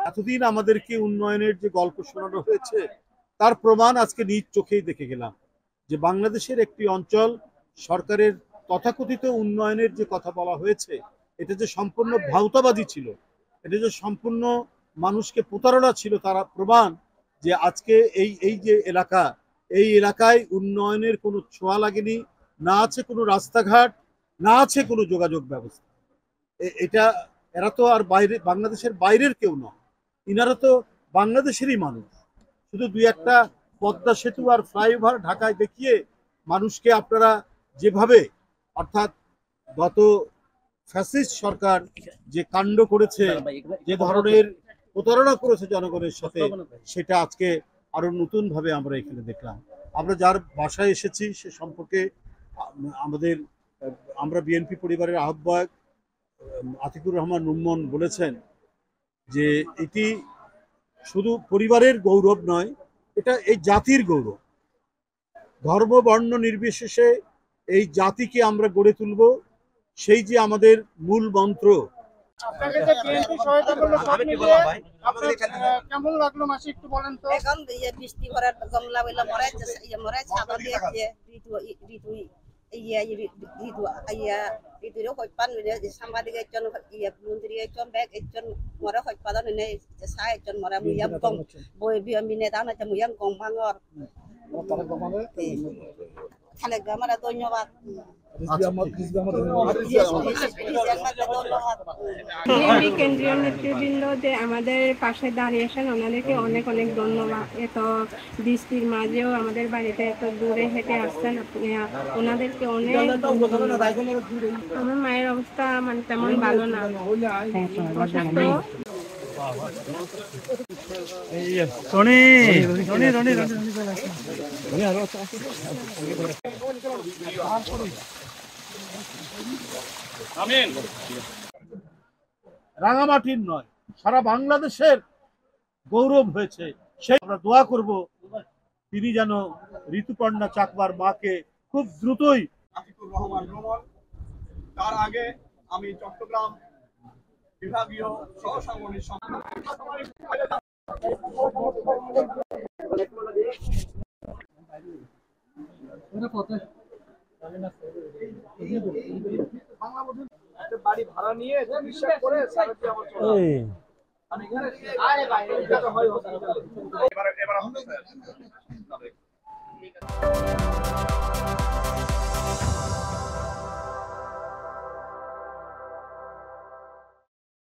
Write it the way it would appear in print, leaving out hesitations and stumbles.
এতদিন আমাদেরকে উন্নয়নের যে গল্প শোনানো হয়েছে তার প্রমাণ আজকে নিজ চোখেই দেখে গেলাম যে বাংলাদেশের একটি অঞ্চল সরকারের তথাকথিত উন্নয়নের যে কথা বলা হয়েছে এটা যে সম্পূর্ণ ভাউতাবাজি ছিল, এটা যে সম্পূর্ণ মানুষকে প্রতারণা ছিল, তারা প্রমাণ যে আজকে এই যে এলাকা, এই এলাকায় উন্নয়নের কোনো ছোঁয়া লাগেনি, না আছে কোনো রাস্তাঘাট, না আছে কোনো যোগাযোগ ব্যবস্থা। এটা এরা তো আর বাইরে বাংলাদেশের বাইরের কেউ নয়, ইনারা তো বাংলাদেশেরই মানুষ। শুধু দুই একটা পদ্মা সেতু আর ফ্লাইওভার ঢাকায় দেখিয়ে মানুষকে আপনারা যেভাবে, অর্থাৎ গত ফ্যাসিস্ট সরকার যে কাণ্ড করেছে, যে ধরনের প্রতারণা করেছে জনগণের সাথে, সেটা আজকে আরো নতুন ভাবে আমরা এখানে দেখলাম। আমরা যার বাসায় এসেছি সে সম্পর্কে আমরা বিএনপি পরিবারের আহ্বায়ক আতিকুর রহমান রুম্মন বলেছেন যে এটি শুধু পরিবারের গৌরব নয়, এটা এই জাতির গৌরব। ধর্ম বর্ণ নির্বিশেষে এই জাতিকে আমরা গড়ে তুলব, সেই যে আমাদের মূল মন্ত্র। আপনাকে যে বিএনপি সহায়তা করলো সব মিলিয়ে আপনার কেমন লাগলো মাসি একটু বলেন তো? এখন এই বৃষ্টি ভরার গমলা বইলা মরে ছাদা দিয়ে ঋতু ঋতুরে হইপান সাংবাদিক একজন মন্ত্রী একজন ব্যাগ একজন মরে হইপাদন সাহ একজন মরে মুয়াম কম বই বিএমপি নেতা না মুয়াম কম ভাঙর খালে গামারা ধন্যবাদ। কেন্দ্রীয় নেতৃবৃন্দ যে আমাদের পাশে দাঁড়িয়েছেন ওনাদেরকে অনেক অনেক ধন্যবাদ। এত বৃষ্টির মাঝেও আমাদের বাড়িতে এত দূরে হেঁটে আসছেন, ওনাদেরকে অনেক। আমার মায়ের অবস্থা মানে তেমন ভালো না, রাঙামাটির নয়, সারা বাংলাদেশের গৌরব হয়েছে। সেই আমরা দোয়া করব তিনি যেন ঋতুপর্ণা চাকমার মাকে খুব দ্রুতই। আতিকুর রহমান রমন, তার আগে আমি চট্টগ্রাম বিভাগীয় সহসাংগঠনিক বাড়ি ভাড়া নিয়ে চিকিৎসা করে এবার